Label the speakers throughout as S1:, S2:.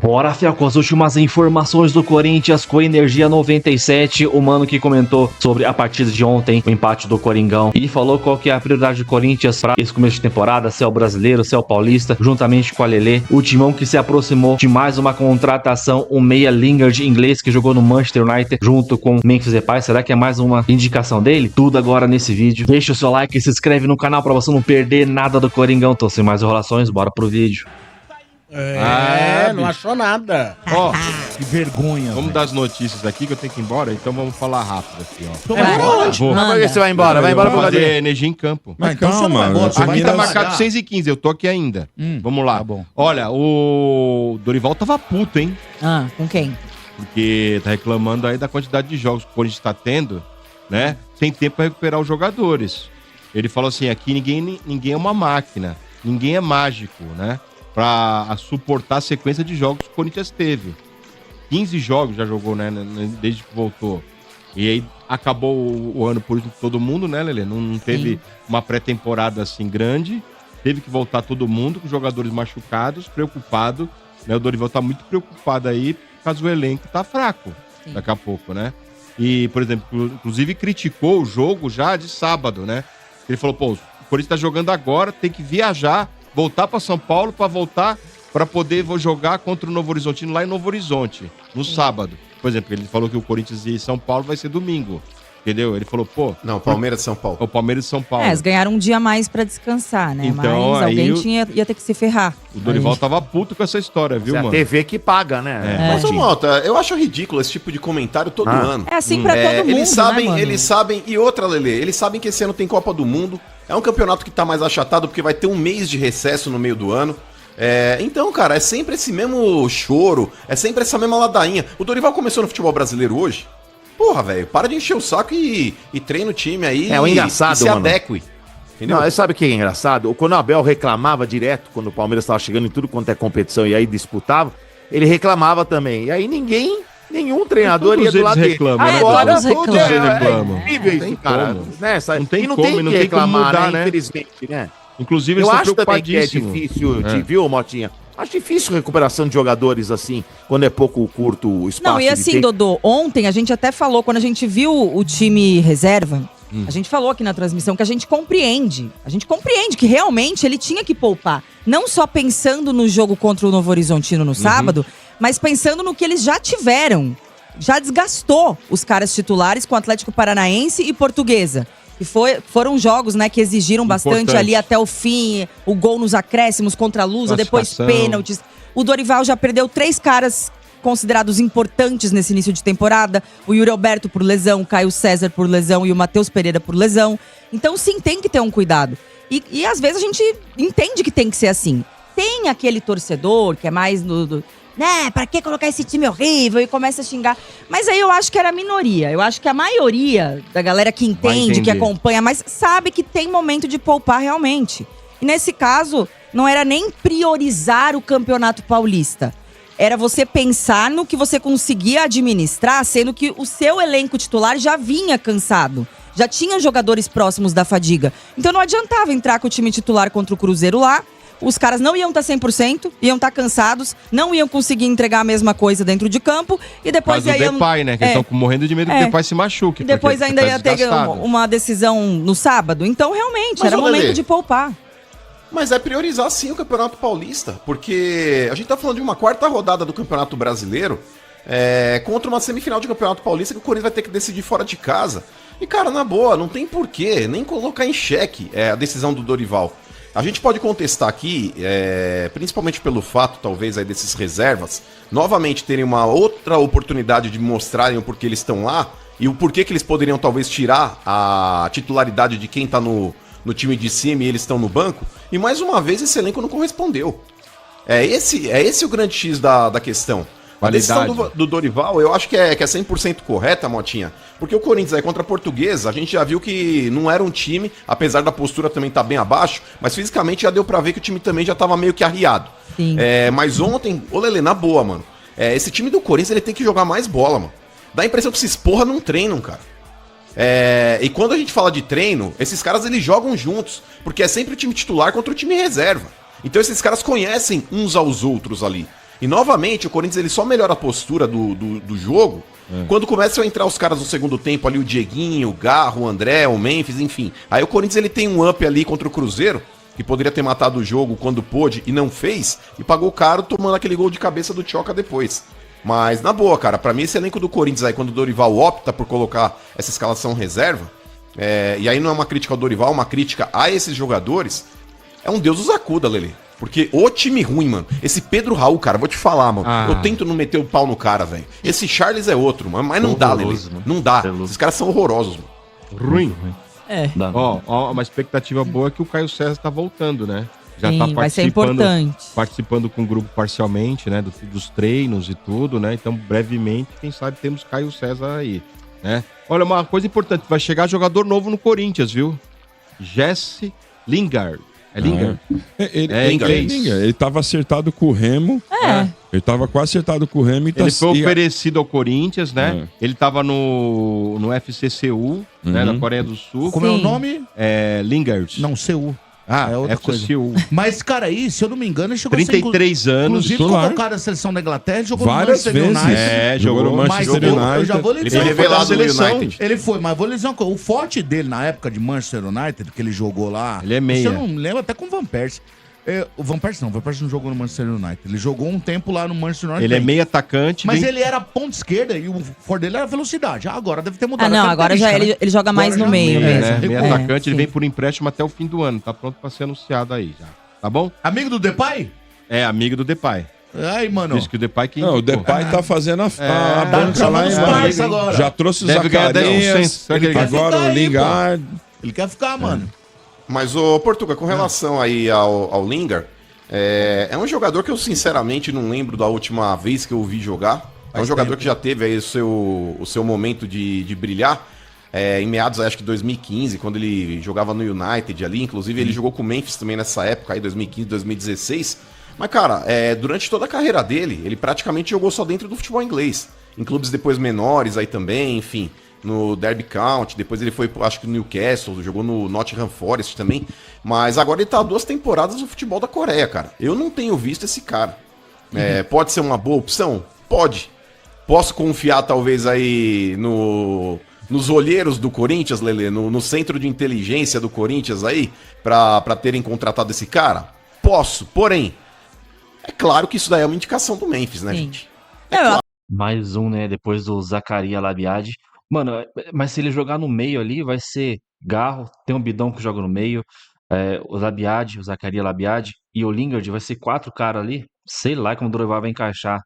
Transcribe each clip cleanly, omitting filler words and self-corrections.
S1: Bora, Fel, com as últimas informações do Corinthians com Energia 97, o mano que comentou sobre a partida de ontem, o empate do Coringão, e falou qual que é a prioridade do Corinthians para esse começo de temporada, se é o brasileiro, se é o paulista, juntamente com a Lelê, o timão que se aproximou de mais uma contratação, o meia Lingard inglês que jogou no Manchester United junto com Memphis Depay. Será que é mais uma indicação dele? Tudo agora nesse vídeo. Deixa o seu like e se inscreve no canal para você não perder nada do Coringão. Então, sem mais enrolações, bora pro vídeo.
S2: Não achou nada.
S3: Ó,
S4: Que vergonha.
S3: vamos dar as notícias aqui que eu tenho que ir embora, então vamos falar rápido aqui, ó.
S2: Onde?
S3: Vou.
S5: Por que você vai embora? Vai embora
S3: Eu vou
S5: pra
S3: fazer
S5: fazer.
S3: energia em campo.
S4: Mas
S2: Então você não vai embora, você
S3: Aqui
S2: vai
S3: tá
S2: trabalhar.
S3: marcado 6h15, eu tô aqui ainda. Vamos lá.
S4: Tá bom.
S3: Olha, o Dorival tava puto, hein?
S6: Com quem?
S3: Porque tá reclamando aí da quantidade de jogos que o Corinthians tá tendo, né? Sem tempo pra recuperar os jogadores. Ele falou assim, aqui ninguém é uma máquina, ninguém é mágico, né? Pra suportar a sequência de jogos que o Corinthians teve. 15 jogos já jogou, né? Desde que voltou. E aí acabou o ano por isso todo mundo, né, Lelê? Não teve uma pré-temporada assim grande. Teve que voltar todo mundo, com os jogadores machucados, preocupado. Né? O Dorival tá muito preocupado aí, por causa do elenco tá fraco daqui a pouco, né? E, por exemplo, inclusive criticou o jogo já de sábado, né? Ele falou, pô, o Corinthians tá jogando agora, tem que viajar, voltar para São Paulo para voltar para poder jogar contra o Novo Horizontino lá em Novo Horizonte, no sábado. Por exemplo, ele falou que o Corinthians e São Paulo vai ser domingo, entendeu? Ele falou, pô...
S5: Não, Palmeiras e São Paulo.
S3: O Palmeiras e São Paulo.
S6: Eles ganharam um dia a mais pra descansar, né?
S3: Então,
S6: mas
S3: aí
S6: alguém ia ter que se ferrar.
S3: O Dorival tava puto com essa história, viu,
S5: É a
S3: mano?
S5: TV que paga, né?
S7: Mas, ô, Mota, eu acho ridículo esse tipo de comentário todo ano.
S6: É assim pra todo mundo,
S7: Eles sabem,
S6: né, mano?
S7: eles sabem, e outra, Lelê, eles sabem que esse ano tem Copa do Mundo, é um campeonato que tá mais achatado porque vai ter um mês de recesso no meio do ano. Então, cara, é sempre esse mesmo choro, é sempre essa mesma ladainha. O Dorival começou no futebol brasileiro hoje. Porra, velho, para de encher o saco e treina o time aí.
S5: É o engraçado,
S7: e se
S5: mano.
S7: adeque. Entendeu?
S5: Não, sabe o que é engraçado? Quando o Abel reclamava direto, quando o Palmeiras estava chegando em tudo quanto é competição e aí disputava, ele reclamava também. E aí nenhum treinador ia do lado dele.
S3: reclamam, né?
S5: Agora,
S6: Todos reclamam.
S5: todos
S3: reclamam.
S5: É incrível
S3: Não tem
S5: isso, cara.
S3: como.
S5: Né?
S3: Não tem
S5: e não
S3: como,
S5: tem
S3: e não
S5: que
S3: tem como
S5: reclamar,
S3: mudar, né?
S5: Infelizmente, né?
S3: Inclusive, eles
S5: Eu
S3: estão
S5: acho também que é
S3: preocupadíssimos.
S5: difícil, viu, Motinha? Acho difícil recuperação de jogadores assim, quando é pouco curto o espaço.
S6: Não, e
S5: de
S6: assim,
S5: tempo.
S6: Dodô, ontem a gente até falou, quando a gente viu o time reserva, a gente falou aqui na transmissão que a gente compreende que realmente ele tinha que poupar. Não só pensando no jogo contra o Novo Horizontino no sábado, mas pensando no que eles já tiveram. Já desgastou os caras titulares com Atlético Paranaense e Portuguesa. E foram jogos, né, que exigiram bastante
S3: Importante.
S6: ali até o fim, o gol nos acréscimos contra a Lusa, depois
S3: Classificação.
S6: pênaltis. O Dorival já perdeu 3 caras considerados importantes nesse início de temporada. O Yuri Alberto por lesão, o Caio César por lesão e o Matheus Pereira por lesão. Então, sim, tem que ter um cuidado. E às vezes a gente entende que tem que ser assim. Tem aquele torcedor que é mais né, pra que colocar esse time horrível e começa a xingar. Mas aí eu acho que era a minoria. Eu acho que a maioria da galera que entende, que acompanha, mas sabe que tem momento de poupar realmente. E nesse caso, não era nem priorizar o Campeonato Paulista. Era você pensar no que você conseguia administrar, sendo que o seu elenco titular já vinha cansado. Já tinha jogadores próximos da fadiga. Então não adiantava entrar com o time titular contra o Cruzeiro lá. Os caras não iam estar 100%, iam estar cansados, não iam conseguir entregar a mesma coisa dentro de campo. E depois
S3: Por causa do Depay, né? Que eles estão morrendo de medo que o Depay se machuque.
S6: E depois
S3: porque
S6: ainda
S3: tá
S6: ia ter
S3: desgastado.
S6: uma decisão no sábado. Então, realmente,
S7: Mas,
S6: era
S7: ô,
S6: momento
S7: Lelê,
S6: de poupar.
S7: Mas é priorizar sim o Campeonato Paulista, porque a gente tá falando de uma quarta rodada do Campeonato Brasileiro contra uma semifinal de Campeonato Paulista que o Corinthians vai ter que decidir fora de casa. E, cara, na boa, não tem porquê nem colocar em xeque a decisão do Dorival. A gente pode contestar aqui, principalmente pelo fato, talvez, aí desses reservas, novamente terem uma outra oportunidade de mostrarem o porquê eles estão lá e o porquê que eles poderiam, talvez, tirar a titularidade de quem tá no time de cima e eles estão no banco. E, mais uma vez, esse elenco não correspondeu. É esse o grande X da questão. A decisão do Dorival, eu acho que é 100% correta, Motinha. Porque o Corinthians aí contra a Portuguesa, a gente já viu que não era um time, apesar da postura também estar bem abaixo, mas fisicamente já deu pra ver que o time também já tava meio que arriado.
S6: Sim.
S7: Mas ontem, ô Lelê, na boa, mano, esse time do Corinthians ele tem que jogar mais bola, mano. Dá a impressão que esses porra não treinam, cara. E quando a gente fala de treino, esses caras eles jogam juntos, porque é sempre o time titular contra o time reserva. Então esses caras conhecem uns aos outros ali. E novamente, o Corinthians ele só melhora a postura do jogo quando começam a entrar os caras no segundo tempo ali, o Dieguinho, o Garro, o André, o Memphis, enfim. Aí o Corinthians ele tem um up ali contra o Cruzeiro, que poderia ter matado o jogo quando pôde e não fez, e pagou caro tomando aquele gol de cabeça do Tchoca depois. Mas, na boa, cara, pra mim esse elenco do Corinthians aí, quando o Dorival opta por colocar essa escalação reserva, e aí não é uma crítica ao Dorival, é uma crítica a esses jogadores, é um Deus os acuda, Lelê. Porque o time ruim, mano. Esse Pedro Raul, cara, vou te falar, mano. Eu tento não meter o pau no cara, velho. Esse Charles é outro, mano. Mas não dá, Lelê. Não dá. Esses caras são horrorosos, mano.
S3: Ruim.
S1: Dá.
S3: Ó, uma expectativa boa é que o Caio César tá voltando, né? Já
S6: Sim,
S3: tá
S6: vai ser importante.
S3: Participando com o grupo parcialmente, né? Dos treinos e tudo, né? Então, brevemente, quem sabe temos Caio César aí, né? Olha, uma coisa importante, vai chegar jogador novo no Corinthians, viu? Jesse Lingard. É Lingard?
S4: Ele tava acertado com o Remo. Ele tava quase acertado com o Remo.
S3: Ele foi oferecido ao Corinthians, né? Ele tava no FCCU, né? Na Coreia do Sul.
S2: Como é o nome?
S3: Lingard.
S2: Não, CU.
S3: É
S2: outra
S3: FCCU.
S2: coisa. Mas, cara, aí, se eu não me engano, ele chegou
S3: 33 anos.
S2: Inclusive,
S4: titular.
S2: convocado a seleção da Inglaterra, ele jogou
S4: Várias
S2: no Manchester
S4: vezes.
S2: United.
S3: Jogou no
S4: Manchester
S2: Mas
S4: United.
S2: eu já vou lhe
S7: Ele
S2: dizer
S7: foi
S2: uma coisa.
S7: revelado no
S3: seleção.
S7: United.
S2: Ele foi, mas vou lhe dizer uma coisa. O forte dele na época de Manchester United, que ele jogou lá.
S3: Ele é meia.
S2: Se eu não me lembro, até com o Van Persie. O Van Persie não jogou no Manchester United. Ele jogou um tempo lá no Manchester United.
S3: Ele é meio atacante.
S2: Mas ele era ponta esquerda e o forte dele era velocidade. Agora deve ter mudado.
S6: Não, agora já ele joga mais
S2: Agora
S6: no
S2: já
S6: meio
S2: meia,
S6: mesmo.
S3: né? Meio
S2: É,
S3: atacante, ele
S6: sim.
S3: vem por empréstimo até o fim do ano. Tá pronto pra ser anunciado aí já. Tá bom?
S2: Amigo do Depay?
S3: É amigo do Depay.
S2: Aí, mano.
S3: Diz que o Depay que
S4: Não, o
S3: indicou.
S4: Depay tá fazendo a
S2: Tá
S4: banca lá
S2: chamando os
S4: em
S2: parça agora.
S4: Já trouxe o
S3: Deve ganhar
S4: Zacarias,
S3: 10%. Será que ele
S4: agora
S2: ficar
S4: o
S2: aí,
S4: Lingard.
S2: Ele quer ficar, mano.
S7: Mas, ô Portuga, com relação aí ao Lingard, é um jogador que eu sinceramente não lembro da última vez que eu vi jogar. É um jogador que já teve aí o seu momento de brilhar. Em meados, acho que 2015, quando ele jogava no United ali. Inclusive, ele jogou com o Memphis também nessa época, aí 2015, 2016. Mas, cara, durante toda a carreira dele, ele praticamente jogou só dentro do futebol inglês. Em clubes depois menores aí também, enfim. No Derby County, depois ele foi, acho que no Newcastle, jogou no Nottingham Forest também. Mas agora ele tá há 2 temporadas no futebol da Coreia, cara. Eu não tenho visto esse cara. Pode ser uma boa opção? Pode. Posso confiar, talvez, aí nos olheiros do Corinthians, Lelê, no centro de inteligência do Corinthians aí, pra terem contratado esse cara? Posso, porém, é claro que isso daí é uma indicação do Memphis, né,
S6: Sim.
S7: gente?
S1: Mais um, né? Depois do Zacarias Labiade. Mano, mas se ele jogar no meio ali, vai ser Garro, tem um Bidão que joga no meio, o Labiade, o Zacarias Labiade e o Lingard, vai ser 4 caras ali. Sei lá como o Dorival vai encaixar.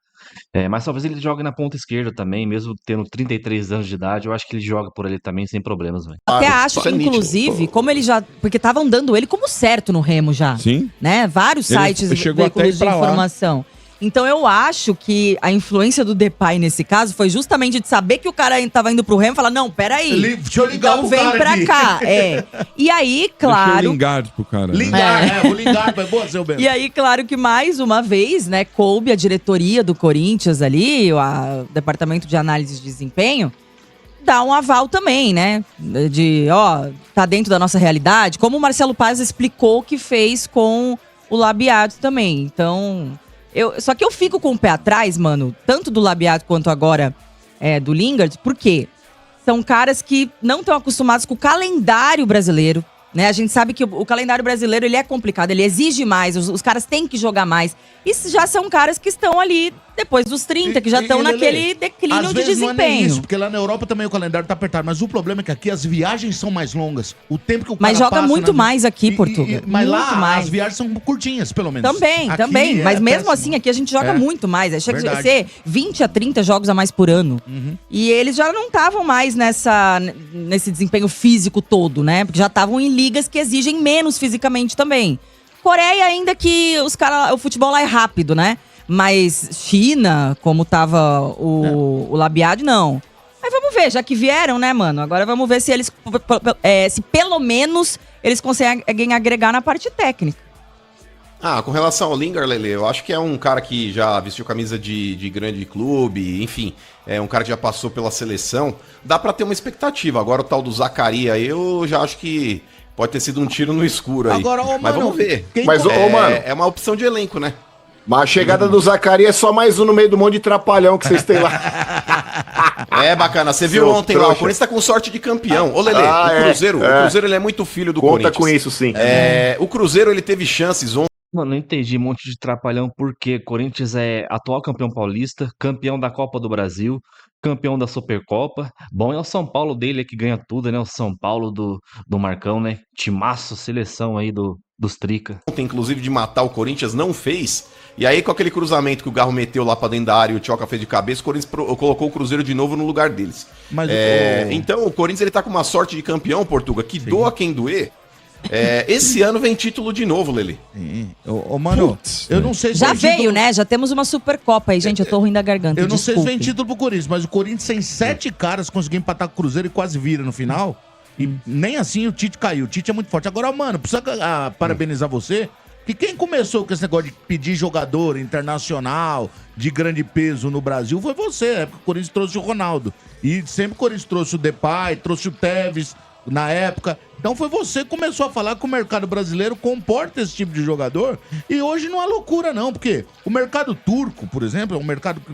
S1: Mas talvez ele jogue na ponta esquerda também, mesmo tendo 33 anos de idade. Eu acho que ele joga por ali também sem problemas, velho.
S6: Até
S7: Claro,
S6: acho
S7: isso é
S6: que,
S7: nítido.
S6: inclusive, como ele já. Porque estavam dando ele como certo no Remo já.
S4: Sim.
S6: Né? Vários
S4: Ele
S6: sites
S4: chegou até
S6: veículos
S4: ir
S6: de
S4: pra lá.
S6: informação. Então eu acho que a influência do Depay nesse caso foi justamente de saber que o cara tava indo pro Remo e falar, não, peraí.
S2: Deixa eu ligar
S6: Então
S2: pro
S6: vem
S2: cara
S6: pra
S2: aqui.
S6: cá. E aí,
S4: Deixa o
S6: claro.
S4: Lingard pro cara. né?
S2: Lingard, o Lingard vai boa, seu bem.
S6: E aí, claro que mais uma vez, né, coube a diretoria do Corinthians ali, o departamento de análise de desempenho, dar um aval também, né? Tá dentro da nossa realidade, como o Marcelo Paz explicou que fez com o Labiado também. Então, só que eu fico com o pé atrás, mano, tanto do Labiado quanto agora do Lingard, porque são caras que não estão acostumados com o calendário brasileiro. Né? A gente sabe que o calendário brasileiro ele é complicado, ele exige mais, os caras têm que jogar mais. E já são caras que estão ali depois dos 30, que já estão naquele declínio
S2: Às
S6: de
S2: vezes não é nem
S6: desempenho.
S2: isso, porque lá na Europa também o calendário tá apertado. Mas o problema é que aqui as viagens são mais longas. O tempo que o
S6: Mas
S2: cara
S6: joga
S2: passa
S6: muito
S2: na-
S6: mais aqui, Portugal.
S2: Mas
S6: muito
S2: lá
S6: mais.
S2: as viagens são curtinhas, pelo menos.
S6: Também,
S2: Aqui
S6: também. Mas mesmo
S2: péssimo.
S6: assim, aqui a gente joga muito mais. Chega a
S2: Verdade.
S6: ser 20 a 30 jogos a mais por ano. E eles já não estavam mais nesse desempenho físico todo, né? Porque já estavam em ligas que exigem menos fisicamente também. Coreia, ainda que o futebol lá é rápido, né? Mas China, como tava o Labiade, não. Mas vamos ver, já que vieram, né, mano? Agora vamos ver se eles, se pelo menos, eles conseguem agregar na parte técnica.
S7: Com relação ao Lingard, Lele, eu acho que é um cara que já vestiu camisa de grande clube, enfim, é um cara que já passou pela seleção. Dá pra ter uma expectativa. Agora o tal do Zacarias, eu já acho que pode ter sido um tiro no escuro aí.
S2: Agora,
S7: mas vamos ver.
S2: quem
S7: Mas,
S2: co-
S7: mano, é uma opção de elenco, né?
S5: Mas a chegada do Zacarias é só mais um no meio do monte de trapalhão que vocês têm lá.
S7: É bacana, você viu
S5: Seu
S7: ontem lá, o
S5: trouxa.
S7: Corinthians tá com sorte de campeão. Ô, Lelê,
S5: Ah,
S7: o Cruzeiro ele é muito filho do Corinthians.
S5: Conta com isso, sim.
S7: O Cruzeiro, ele teve chances ontem.
S1: Mano, não entendi um monte de trapalhão porque Corinthians é atual campeão paulista, campeão da Copa do Brasil, campeão da Supercopa. Bom é o São Paulo dele que ganha tudo, né? O São Paulo do Marcão, né? Timaço, seleção aí dos Trica.
S7: Inclusive de matar o Corinthians, não fez. E aí, com aquele cruzamento que o Garro meteu lá pra dentro da área e o Tchoca fez de cabeça, o Corinthians colocou o Cruzeiro de novo no lugar deles.
S2: Mas
S7: Então, o Corinthians ele tá com uma sorte de campeão, Portuga, que doa quem doer. Esse ano vem título de novo, Lelê.
S2: Mano, eu não sei se
S6: Já
S2: vem
S6: veio,
S2: título-
S6: né? Já temos uma Supercopa aí, gente. Eu tô ruim da garganta.
S2: Eu não sei se vem
S6: desculpe.
S2: título pro Corinthians, mas o Corinthians tem 7 caras, conseguiu empatar com o Cruzeiro e quase vira no final. E nem assim o Tite caiu. O Tite é muito forte. Agora, mano, precisa parabenizar você. Que quem começou com esse negócio de pedir jogador internacional de grande peso no Brasil foi você. Na época o Corinthians trouxe o Ronaldo. E sempre o Corinthians trouxe o Depay, trouxe o Tevez na época. Então foi você que começou a falar que o mercado brasileiro comporta esse tipo de jogador. E hoje não é loucura, não. Porque o mercado turco, por exemplo, é um mercado que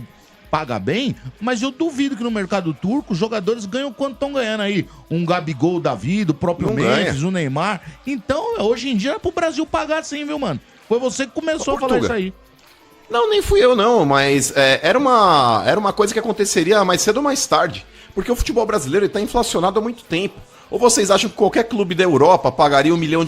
S2: paga bem, mas eu duvido que no mercado turco os jogadores ganham quanto estão ganhando aí. Um Gabigol da vida, o próprio
S7: Não
S2: Memphis,
S7: ganha.
S2: o Neymar. Então, hoje em dia é pro Brasil pagar sim, viu, mano? Foi você que começou a falar
S7: Portuga.
S2: isso aí.
S7: Não, nem fui eu não, mas era uma coisa que aconteceria mais cedo ou mais tarde. Porque o futebol brasileiro está inflacionado há muito tempo. Ou vocês acham que qualquer clube da Europa pagaria $1 milhão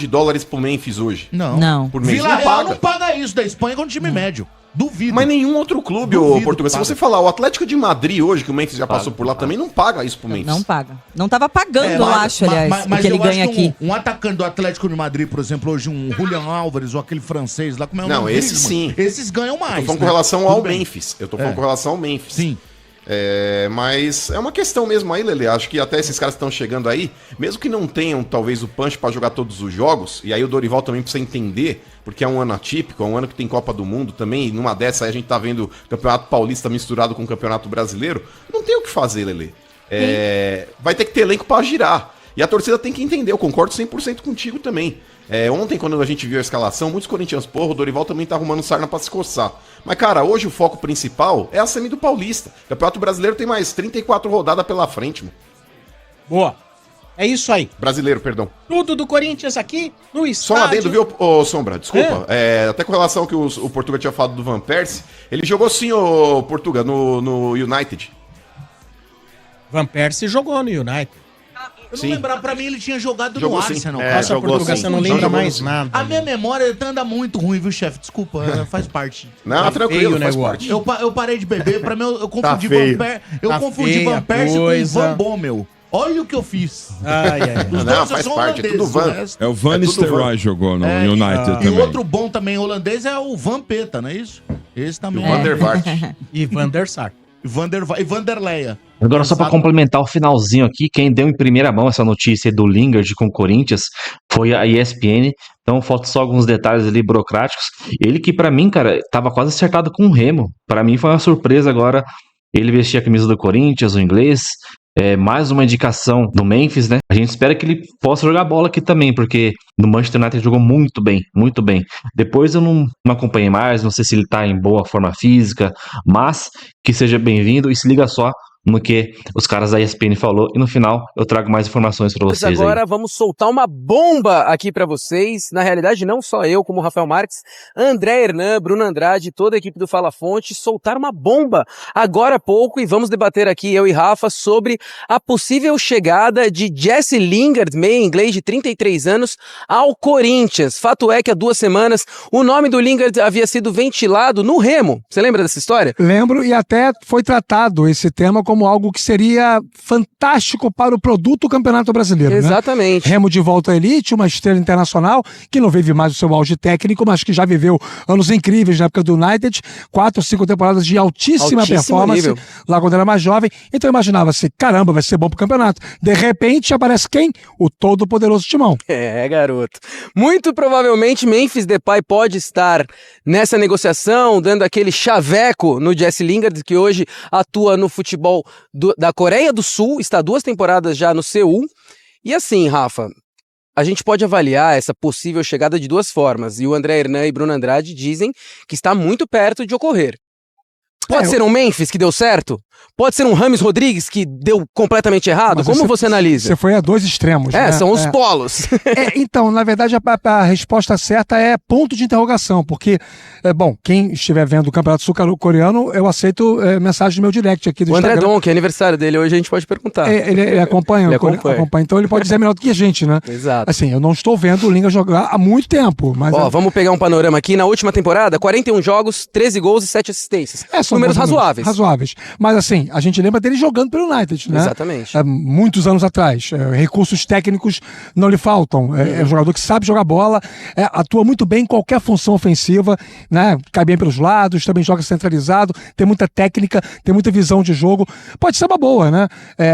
S7: pro Memphis hoje?
S6: Não.
S7: Por mês?
S2: Vila
S7: Não
S2: Real
S7: paga.
S2: não paga isso da Espanha com um time médio. Duvido.
S7: Mas nenhum outro clube, ô
S2: Duvido
S7: Portugal. Se
S2: paga.
S7: você falar, o Atlético de Madrid hoje, que o Memphis já passou por lá, também não paga isso pro Memphis.
S6: Não paga. Não tava pagando, eu
S2: mas-
S6: acho, aliás,
S2: mas
S6: o que ele
S2: eu acho
S6: ganha
S2: que
S6: aqui.
S2: um atacante do Atlético de Madrid, por exemplo, hoje um Julian Álvares ou aquele francês lá, como é o
S7: Não,
S2: nome
S7: esse
S2: deles,
S7: sim.
S2: mano? Esses ganham mais.
S7: Eu tô falando
S2: né?
S7: com relação
S2: Tudo
S7: ao
S2: bem.
S7: Memphis. Eu tô falando
S2: É.
S7: com relação ao Memphis.
S2: Sim.
S7: Mas é uma questão mesmo aí, Lele. Acho que até esses caras que estão chegando aí, mesmo que não tenham talvez o punch pra jogar todos os jogos, e aí o Dorival também precisa entender, porque é um ano atípico, é um ano que tem Copa do Mundo também, e numa dessa aí a gente tá vendo Campeonato Paulista misturado com o Campeonato Brasileiro, não tem o que fazer, Lele. Vai ter que ter elenco pra girar. E a torcida tem que entender, eu concordo 100% contigo também. Ontem, quando a gente viu a escalação, muitos corintianos, porra, o Dorival também tá arrumando sarna pra se coçar. Mas, cara, hoje o foco principal é a semi do Paulista. O Campeonato Brasileiro tem mais 34 rodadas pela frente, mano.
S8: Boa. É isso aí.
S7: Brasileiro, perdão.
S8: Tudo do Corinthians aqui no
S7: Só
S8: estádio.
S7: um adendo, viu, ô Sombra? Desculpa. Até com relação ao que o Portuga tinha falado do Van Persie, ele jogou sim, ô Portuga, no United.
S8: Van Persie jogou no United.
S2: Eu não
S7: Sim.
S2: lembrar, pra mim ele tinha jogado
S7: Jogou
S2: no
S7: sim.
S2: Arsenal.
S5: É,
S2: cara.
S8: Nossa,
S5: jogou
S8: Portuga,
S5: sim.
S8: você não
S7: Jogou
S8: lembra
S7: sim.
S8: mais nada.
S2: A minha memória anda muito ruim, viu, chefe? Desculpa, faz parte.
S7: Não,
S8: Tá
S7: tranquilo,
S8: feio o
S7: faz
S8: negócio.
S7: parte.
S2: Eu parei de beber, pra mim eu confundi
S5: feio.
S8: Tá
S2: confundi
S8: feia
S2: Van Persie com
S8: coisa.
S2: Van Bommel. Olha o que eu fiz.
S8: Ai, ai, ai.
S2: Os
S7: Não,
S2: dois
S7: faz
S2: são
S7: parte, é tudo
S2: holandeses,
S7: Van.
S2: o resto-
S4: É o Van
S7: É tudo
S4: Nistelrooy jogou no United
S2: E
S4: também.
S2: outro bom também holandês é o Van Peta, não é isso? Esse também.
S7: Van der Vaart.
S8: E Van der Sar.
S2: E Vanderleia.
S1: Agora, só pra
S2: Exato.
S1: complementar o finalzinho aqui, quem deu em primeira mão essa notícia do Lingard com o Corinthians foi a ESPN. Então, faltam só alguns detalhes ali burocráticos. Ele que, pra mim, cara, tava quase acertado com o Remo. Pra mim foi uma surpresa agora ele vestir a camisa do Corinthians, o inglês. Mais uma indicação do Memphis, né? A gente espera que ele possa jogar bola aqui também, porque no Manchester United jogou muito bem, muito bem. Depois eu não acompanhei mais, não sei se ele tá em boa forma física, mas que seja bem-vindo e se liga só no que os caras da ESPN falou e no final eu trago mais informações pra
S9: Mas
S1: vocês
S9: agora
S1: aí.
S9: vamos soltar uma bomba aqui pra vocês. Na realidade, não só eu, como o Rafael Marques, André Hernan, Bruno Andrade, toda a equipe do Fala Fonte soltaram uma bomba agora há pouco e vamos debater aqui, eu e Rafa, sobre a possível chegada de Jesse Lingard, meia inglês de 33 anos, ao Corinthians. Fato é que há 2 semanas o nome do Lingard havia sido ventilado no Remo. Você lembra dessa história?
S10: Lembro, e até foi tratado esse tema como algo que seria fantástico para o produto do Campeonato Brasileiro, né?
S9: Exatamente.
S10: Remo de volta à elite, uma estrela internacional que não vive mais o seu auge técnico, mas que já viveu anos incríveis na época do United, 4 ou 5 temporadas de altíssima performance,
S9: nível.
S10: lá quando era mais jovem. Então imaginava-se, caramba, vai ser bom pro campeonato. De repente aparece quem? O todo-poderoso Timão.
S9: Garoto. Muito provavelmente Memphis Depay pode estar nessa negociação, dando aquele chaveco no Jesse Lingard, que hoje atua no futebol da Coreia do Sul, está 2 temporadas já no Seul. E assim, Rafa, a gente pode avaliar essa possível chegada de duas formas, e o André Hernan e Bruno Andrade dizem que está muito perto de ocorrer. Pode ser um Memphis que deu certo? Pode ser um Rames Rodrigues que deu completamente errado?
S10: Mas
S9: Como você analisa?
S10: Você foi a dois extremos. né?
S9: São os polos.
S10: Então, na verdade, a resposta certa é ponto de interrogação, porque, quem estiver vendo o Campeonato Sul-Coreano, eu aceito mensagem no meu direct aqui do
S9: O André
S10: Instagram.
S9: Dom, que é aniversário dele hoje, a gente pode perguntar.
S10: Ele acompanha,
S9: Ele acompanha.
S10: então ele pode dizer melhor do que a gente, né?
S9: Exato.
S10: Assim, eu não estou vendo o Linga jogar há muito tempo, mas...
S9: Vamos pegar um panorama aqui. Na última temporada, 41 jogos, 13 gols e 7 assistências.
S10: São
S9: Números
S10: bons
S9: razoáveis.
S10: Razoáveis. Mas assim, a gente lembra dele jogando pelo United, né?
S9: Exatamente.
S10: Muitos anos atrás. Recursos técnicos não lhe faltam. É um jogador que sabe jogar bola, atua muito bem em qualquer função ofensiva, né? Cai bem pelos lados, também joga centralizado, tem muita técnica, tem muita visão de jogo. Pode ser uma boa, né?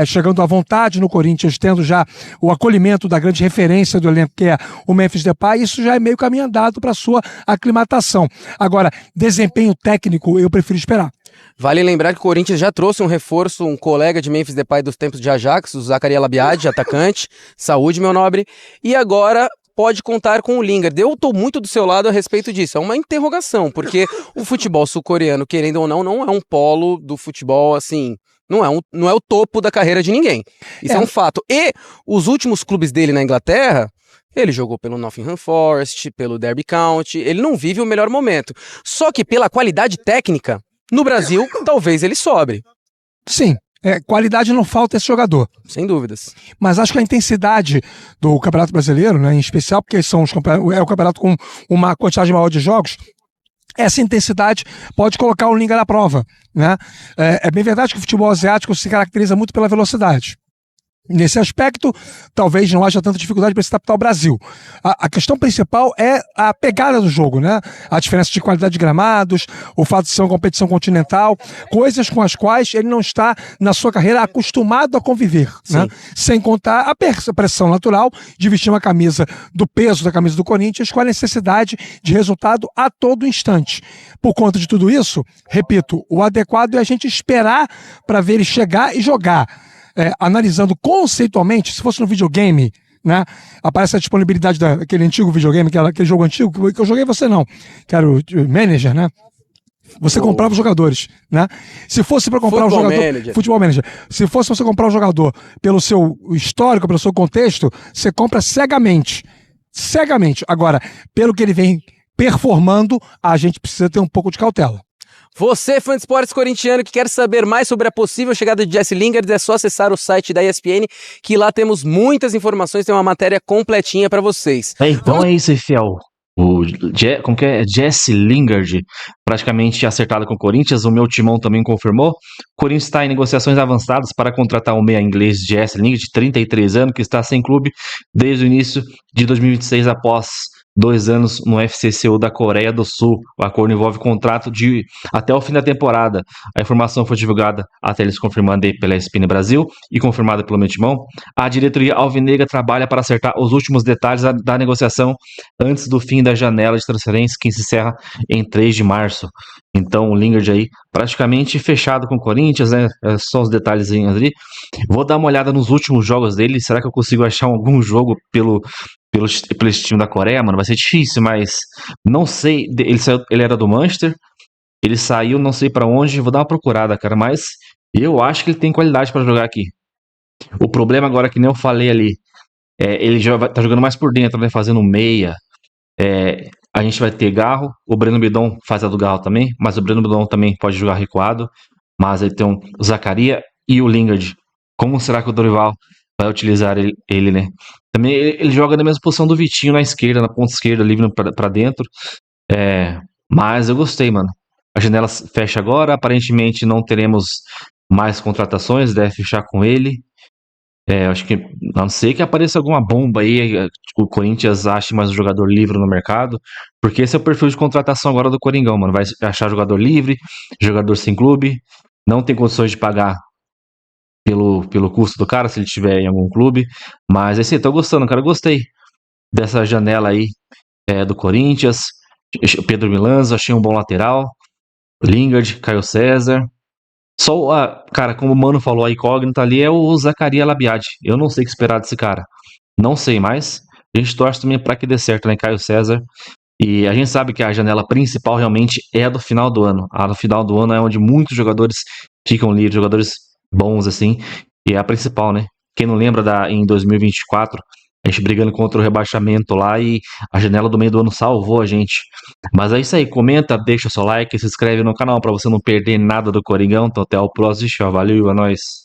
S10: Chegando à vontade no Corinthians, tendo já o acolhimento da grande referência do elenco, que é o Memphis Depay, isso já é meio caminho andado para sua aclimatação. Agora, desempenho técnico, eu prefiro esperar.
S9: Vale lembrar que o Corinthians já trouxe um reforço, um colega de Memphis Depay dos tempos de Ajax, o Zacarias Labiade, atacante. Saúde, meu nobre. E agora pode contar com o Lingard. Eu tô muito do seu lado a respeito disso. É uma interrogação, porque o futebol sul-coreano, querendo ou não é um polo do futebol, assim... Não é o topo da carreira de ninguém. Isso é um fato. E os últimos clubes dele na Inglaterra... Ele jogou pelo Nottingham Forest, pelo Derby County, ele não vive o melhor momento. Só que pela qualidade técnica, no Brasil, talvez ele sobre.
S10: Sim, qualidade não falta esse jogador.
S9: Sem dúvidas.
S10: Mas acho que a intensidade do Campeonato Brasileiro, né, em especial porque é o campeonato com uma quantidade maior de jogos, essa intensidade pode colocar o Lingard à prova, né? É bem verdade que o futebol asiático se caracteriza muito pela velocidade. Nesse aspecto, talvez não haja tanta dificuldade para se adaptar ao Brasil. A questão principal é a pegada do jogo, né? A diferença de qualidade de gramados, o fato de ser uma competição continental, coisas com as quais ele não está, na sua carreira, acostumado a conviver, né? Sem contar a pressão natural de vestir uma camisa do peso da camisa do Corinthians com a necessidade de resultado a todo instante. Por conta de tudo isso, repito, o adequado é a gente esperar para ver ele chegar e jogar. Analisando conceitualmente, se fosse no videogame, né, aparece a disponibilidade daquele antigo videogame, aquele jogo antigo que eu joguei, você não, que era o Manager, né? Você comprava os jogadores, né? Se fosse para comprar Futebol Manager. Se fosse você comprar o jogador pelo seu histórico, pelo seu contexto, você compra cegamente. Cegamente. Agora, pelo que ele vem performando, a gente precisa ter um pouco de cautela.
S9: Você, fã de esportes corintiano, que quer saber mais sobre a possível chegada de Jesse Lingard, é só acessar o site da ESPN, que lá temos muitas informações, tem uma matéria completinha para vocês.
S1: Então é isso aí, fiel. Como que é? Jesse Lingard, praticamente acertado com o Corinthians, o meu timão também confirmou. O Corinthians está em negociações avançadas para contratar o meia inglês Jesse Lingard, de 33 anos, que está sem clube desde o início de 2026, após 2 anos no FCCU da Coreia do Sul. O acordo envolve contrato de até o fim da temporada. A informação foi divulgada até eles confirmando aí pela ESPN Brasil e confirmada pelo meu timão. A diretoria alvinegra trabalha para acertar os últimos detalhes da negociação antes do fim da janela de transferência, que se encerra em 3 de março. Então o Lingard aí praticamente fechado com o Corinthians, né? Só os detalhezinhos ali. Vou dar uma olhada nos últimos jogos dele. Será que eu consigo achar algum jogo pelo esse time da Coreia, mano? Vai ser difícil, mas não sei. Ele era do Manchester, ele saiu, não sei pra onde. Vou dar uma procurada, cara, mas eu acho que ele tem qualidade pra jogar aqui. O problema agora, que nem eu falei ali, ele já tá jogando mais por dentro, né, fazendo meia. A gente vai ter Garro, o Breno Bidon faz a do Garro também, mas o Breno Bidon também pode jogar recuado, mas ele tem o Zacarias e o Lingard. Como será que o Dorival vai utilizar ele, né? Também ele joga na mesma posição do Vitinho na esquerda, na ponta esquerda, livre pra dentro. Mas eu gostei, mano. A janela fecha agora, aparentemente não teremos mais contratações, deve fechar com ele. Acho que, a não ser que apareça alguma bomba aí, o Corinthians ache mais um jogador livre no mercado, porque esse é o perfil de contratação agora do Coringão, mano. Vai achar jogador livre, jogador sem clube, não tem condições de pagar pelo custo do cara, se ele estiver em algum clube. Mas assim, tô gostando, cara. Gostei dessa janela aí do Corinthians. Pedro Milanza, achei um bom lateral. Lingard, Caio César. Só, cara, como o Mano falou, a incógnita ali é o Zacarias Labiade. Eu não sei o que esperar desse cara. Não sei mais. A gente torce também pra que dê certo, né, Caio César? E a gente sabe que a janela principal realmente é a do final do ano. A do final do ano é onde muitos jogadores ficam livres, jogadores bons, assim, e é a principal, né? Quem não lembra em 2024, a gente brigando contra o rebaixamento lá e a janela do meio do ano salvou a gente. Mas é isso aí, comenta, deixa o seu like, se inscreve no canal pra você não perder nada do Coringão. Então até o próximo, valeu, é nóis.